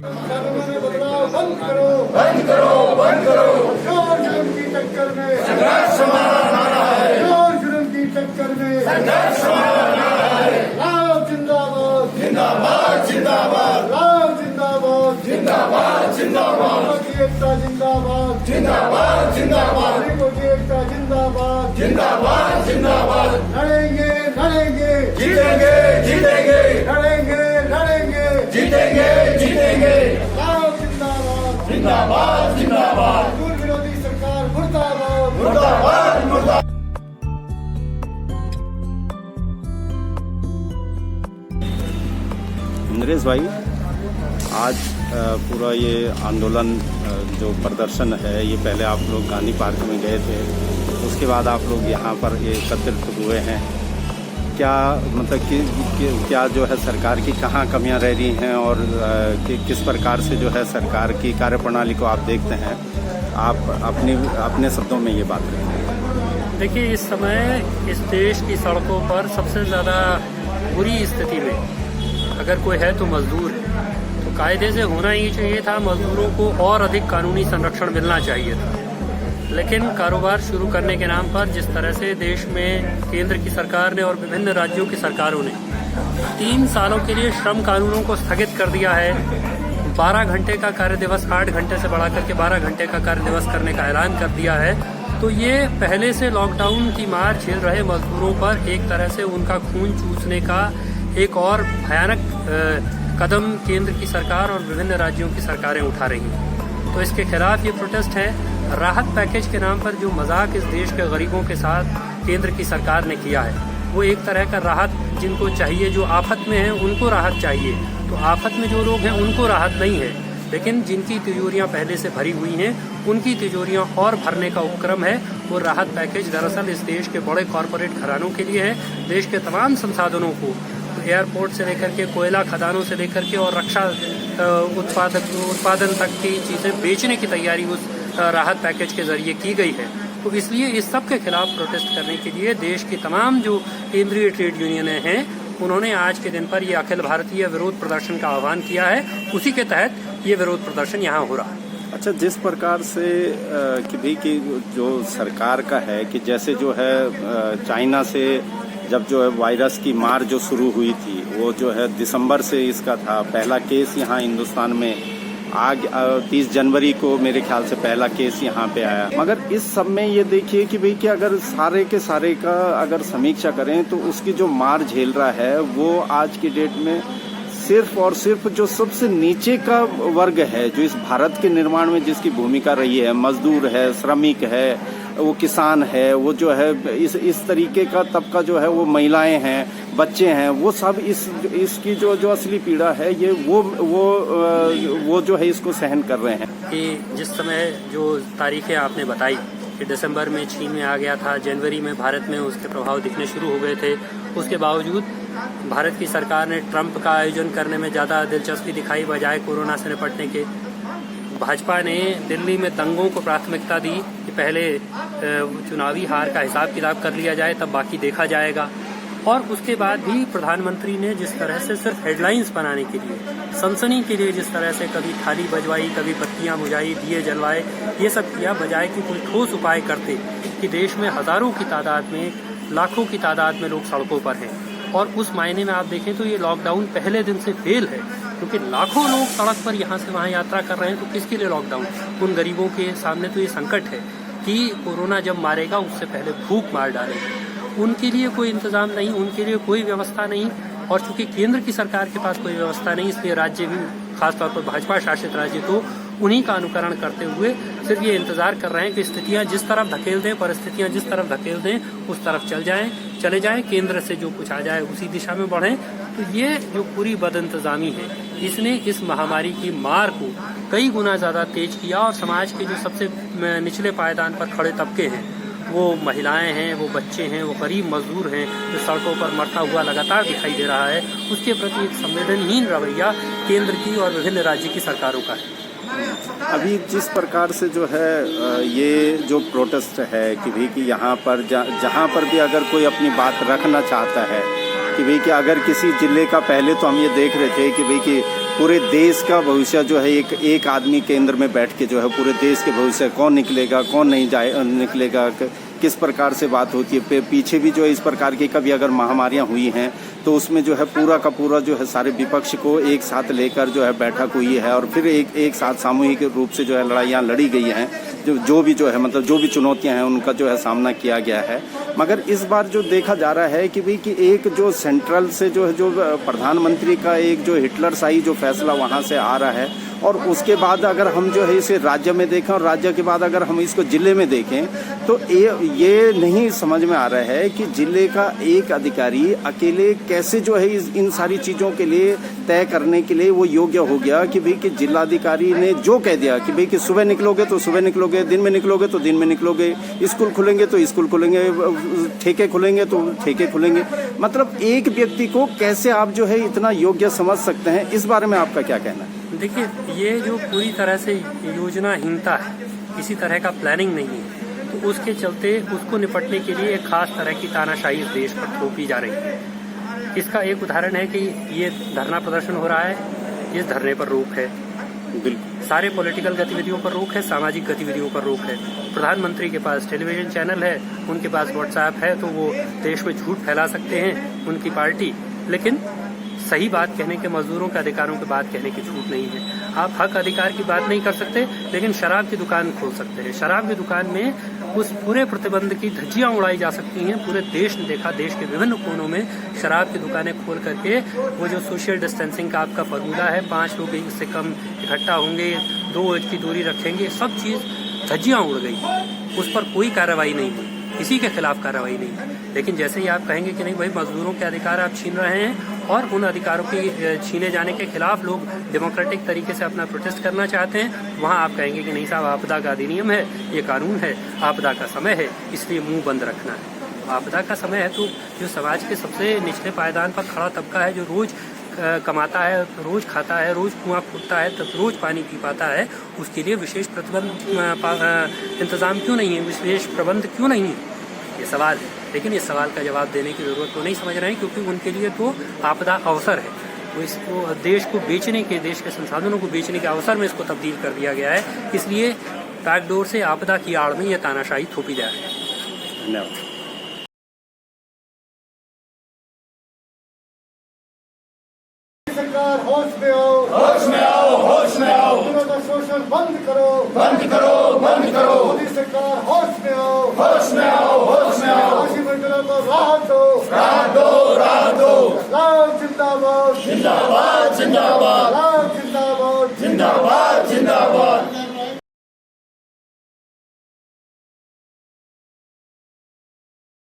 बदलाव बंद करो, बंद करो, बंद करो। जोर जुल्म की टक्कर में संघर्ष हमारा नारा है, जोर जुल्म की टक्कर में संघर्ष हमारा नारा है। लाओ जिंदाबाद, जिंदाबाद, जिंदाबाद, लाओ जिंदाबाद, जिंदाबाद, जिंदाबाद, गरीबों की एकता जिंदाबाद, जिंदाबाद, जिंदाबाद, गरीबों की एकता जिंदाबाद। जिंदाबाद, जिंदाबाद। लड़ेंगे लड़ेंगे जीतेंगे, जीतेंगे, लड़ेंगे लड़ेंगे, जीतेंगे, जीतेंगे। लाओ जिंदाबाद, जिंदाबाद, जिंदाबाद, मजदूर विरोधी सरकार मुर्दाबाद, मुर्दाबाद, मुर्दाबाद। नरेश भाई, आज पूरा ये आंदोलन जो प्रदर्शन है, ये पहले आप लोग गांधी पार्क में गए थे, उसके बाद आप लोग यहाँ पर ये एकत्रित हुए हैं। क्या मतलब कि क्या जो है सरकार की कहाँ कमियाँ रह रही हैं और किस प्रकार से जो है सरकार की कार्यप्रणाली को आप देखते हैं? आप अपने शब्दों में ये बात रखें। देखिए, इस समय इस देश की सड़कों पर सबसे ज़्यादा बुरी स्थिति में अगर कोई है तो मजदूर है। तो कायदे से होना ही चाहिए था, मजदूरों को और अधिक कानूनी संरक्षण मिलना चाहिए था। लेकिन कारोबार शुरू करने के नाम पर जिस तरह से देश में केंद्र की सरकार ने और विभिन्न राज्यों की सरकारों ने 3 सालों के लिए श्रम कानूनों को स्थगित कर दिया है, 12 घंटे का कार्य दिवस 8 घंटे से बढ़ा करके 12 घंटे का कार्य दिवस करने का ऐलान कर दिया है, तो ये पहले से लॉकडाउन की मार झेल रहे मजदूरों पर एक तरह से उनका खून चूसने का एक और भयानक कदम केंद्र की सरकार और विभिन्न राज्यों की सरकारें उठा रही हैं। तो इसके खिलाफ ये प्रोटेस्ट है। राहत पैकेज के नाम पर जो मजाक इस देश के गरीबों के साथ केंद्र की सरकार ने किया है, वो एक तरह का राहत जिनको चाहिए, जो आफत में है उनको राहत चाहिए, तो आफत में जो लोग हैं उनको राहत नहीं है। लेकिन जिनकी तिजोरियां पहले से भरी हुई हैं, उनकी तिजोरियां और भरने का उपक्रम है। वो राहत पैकेज दरअसल इस देश के बड़े कॉरपोरेट घरानों के लिए है। देश के तमाम संसाधनों को, एयरपोर्ट से लेकर के कोयला खदानों से लेकर के और रक्षा उत्पादन तक की चीज़ें बेचने की तैयारी उस राहत पैकेज के जरिए की गई है। तो इसलिए इस सब के खिलाफ प्रोटेस्ट करने के लिए देश की तमाम जो केंद्रीय ट्रेड यूनियनें हैं, उन्होंने आज के दिन पर ये अखिल भारतीय विरोध प्रदर्शन का आह्वान किया है। उसी के तहत ये विरोध प्रदर्शन यहाँ हो रहा है। अच्छा, जिस प्रकार से कि जो सरकार का है कि जैसे जो है चाइना से जब जो है वायरस की मार जो शुरू हुई थी, वो जो है दिसंबर से इसका था। पहला केस यहाँ हिंदुस्तान में 30 जनवरी को मेरे ख्याल से पहला केस यहाँ पे आया। मगर इस सब में ये देखिए कि भाई कि अगर सारे के सारे का अगर समीक्षा करें तो उसकी जो मार झेल रहा है वो आज की डेट में सिर्फ और सिर्फ जो सबसे नीचे का वर्ग है, जो इस भारत के निर्माण में जिसकी भूमिका रही है, मजदूर है, श्रमिक है, वो किसान है, वो जो है इस तरीके का तबका जो है, वो महिलाएं हैं, बच्चे हैं, वो सब इसकी जो असली पीड़ा है, ये वो जो है इसको सहन कर रहे हैं। कि जिस समय जो तारीखें आपने बताई कि दिसंबर में चीन में आ गया था, जनवरी में भारत में उसके प्रभाव दिखने शुरू हो गए थे, उसके बावजूद भारत की सरकार ने ट्रंप का आयोजन करने में ज़्यादा दिलचस्पी दिखाई बजाय कोरोना से निपटने के। भाजपा ने दिल्ली में दंगों को प्राथमिकता दी कि पहले चुनावी हार का हिसाब किताब कर लिया जाए, तब बाकी देखा जाएगा। और उसके बाद भी प्रधानमंत्री ने जिस तरह से सिर्फ हेडलाइंस बनाने के लिए, सनसनी के लिए जिस तरह से कभी थाली बजवाई, कभी बत्तियां बुझाई, दिए जलवाए, ये सब किया, बजाय कि कोई ठोस उपाय करते कि देश में हजारों की तादाद में, लाखों की तादाद में लोग सड़कों पर हैं। और उस मायने में आप देखें तो ये लॉकडाउन पहले दिन से फेल है, क्योंकि लाखों लोग सड़क पर यहाँ से वहाँ यात्रा कर रहे हैं। तो किसके लिए लॉकडाउन? उन गरीबों के सामने तो ये संकट है कि कोरोना जब मारेगा उससे पहले भूख मार डालेगा। उनके लिए कोई इंतजाम नहीं, उनके लिए कोई व्यवस्था नहीं। और चूंकि केंद्र की सरकार के पास कोई व्यवस्था नहीं, इसलिए राज्य भी, खासतौर पर भाजपा शासित राज्य, तो उन्हीं का अनुकरण करते हुए सिर्फ ये इंतजार कर रहे हैं कि स्थितियां जिस तरफ धकेल दें, परिस्थितियां जिस तरफ धकेल दें, उस तरफ चले जाएं, केंद्र से जो कुछ आ जाए उसी दिशा में बढ़ें। तो ये जो पूरी बदइंतजामी है, इसने इस महामारी की मार को कई गुना ज्यादा तेज किया। और समाज के जो सबसे निचले पायदान पर खड़े तबके हैं, वो महिलाएं हैं, वो बच्चे हैं, वो गरीब मजदूर हैं, जो सड़कों पर मरता हुआ लगातार दिखाई दे रहा है, उसके प्रति एक संवेदनहीन रवैया केंद्र की और विभिन्न राज्य की सरकारों का है। अभी जिस प्रकार से जो है ये जो प्रोटेस्ट है कि भी कि यहाँ पर जहाँ पर भी अगर कोई अपनी बात रखना चाहता है कि भाई कि अगर किसी जिले का, पहले तो हम ये देख रहे थे कि भाई कि पूरे देश का भविष्य जो है एक आदमी केंद्र में बैठ के जो है पूरे देश के भविष्य कौन निकलेगा कौन नहीं जाए निकलेगा, किस प्रकार से बात होती है। पीछे भी जो है इस प्रकार की कभी अगर महामारियां हुई हैं तो उसमें जो है पूरा का पूरा जो है सारे विपक्ष को एक साथ लेकर जो है बैठक हुई है और फिर एक साथ सामूहिक रूप से जो है लड़ाइयाँ लड़ी गई हैं, जो भी जो है मतलब जो भी चुनौतियां हैं उनका जो है सामना किया गया है। मगर इस बार जो देखा जा रहा है कि भाई कि एक जो सेंट्रल से जो है जो प्रधानमंत्री का एक जो हिटलर शाही जो फैसला वहाँ से आ रहा है और उसके बाद अगर हम जो है इसे राज्य में देखें और राज्य के बाद अगर हम इसको जिले में देखें तो ये नहीं समझ में आ रहा है कि जिले का एक अधिकारी अकेले कैसे जो है इन सारी चीज़ों के लिए तय करने के लिए वो योग्य हो गया कि भाई कि जिलाधिकारी ने जो कह दिया कि भाई कि सुबह निकलोगे तो सुबह निकलोगे, दिन में निकलोगे तो दिन में निकलोगे, स्कूल खुलेंगे तो स्कूल खुलेंगे, ठेके खुलेंगे तो ठेके खुलेंगे। मतलब एक व्यक्ति को कैसे आप जो है इतना योग्य समझ सकते हैं, इस बारे में आपका क्या कहना है? देखिए, ये जो पूरी तरह से योजनाहीनता है, किसी तरह का प्लानिंग नहीं है, तो उसके चलते उसको निपटने के लिए एक खास तरह की तानाशाही इस देश पर थोपी जा रही है। इसका एक उदाहरण है कि ये धरना प्रदर्शन हो रहा है, इस धरने पर रोक है, बिल्कुल सारे पॉलिटिकल गतिविधियों पर रोक है, सामाजिक गतिविधियों पर रोक है। प्रधानमंत्री के पास टेलीविजन चैनल है, उनके पास व्हाट्सएप है, तो वो देश में झूठ फैला सकते हैं उनकी पार्टी, लेकिन सही बात कहने के, मजदूरों के अधिकारों की बात कहने की छूट नहीं है। आप हक अधिकार की बात नहीं कर सकते, लेकिन शराब की दुकान खोल सकते हैं। शराब की दुकान में उस पूरे प्रतिबंध की धज्जियां उड़ाई जा सकती हैं। पूरे देश ने देखा, देश के विभिन्न कोनों में शराब की दुकानें खोल करके वो जो सोशल डिस्टेंसिंग का आपका फॉर्मूला है, 5 लोग इससे कम इकट्ठा होंगे, 2 गज की दूरी रखेंगे, सब चीज धज्जियां उड़ गई, उस पर कोई कार्रवाई नहीं हुई, किसी के खिलाफ कार्रवाई नहीं। लेकिन जैसे ही आप कहेंगे कि नहीं भाई, मजदूरों के अधिकार आप छीन रहे हैं और उन अधिकारों के छीने जाने के खिलाफ लोग डेमोक्रेटिक तरीके से अपना प्रोटेस्ट करना चाहते हैं, वहां आप कहेंगे कि नहीं साहब, आपदा का अधिनियम है, ये कानून है, आपदा का समय है, इसलिए मुंह बंद रखना है। आपदा का समय है तो जो समाज के सबसे निचले पायदान पर खड़ा तबका है, जो रोज कमाता है, रोज खाता है, रोज कुआं फूटता है, तब रोज पानी पी पाता है, उसके लिए विशेष प्रतिबंध इंतजाम क्यों नहीं है, विशेष प्रबंध क्यों नहीं है, ये सवाल है। लेकिन इस सवाल का जवाब देने की जरूरत तो नहीं समझ रहे हैं, क्योंकि उनके लिए तो आपदा अवसर है, तो इसको देश को बेचने के, देश के संसाधनों को बेचने के अवसर में इसको तब्दील कर दिया गया है। इसलिए बैकडोर से आपदा की आड़ में यह तानाशाही थोपी जा रही है। धन्यवाद। सरकार होश में आओ।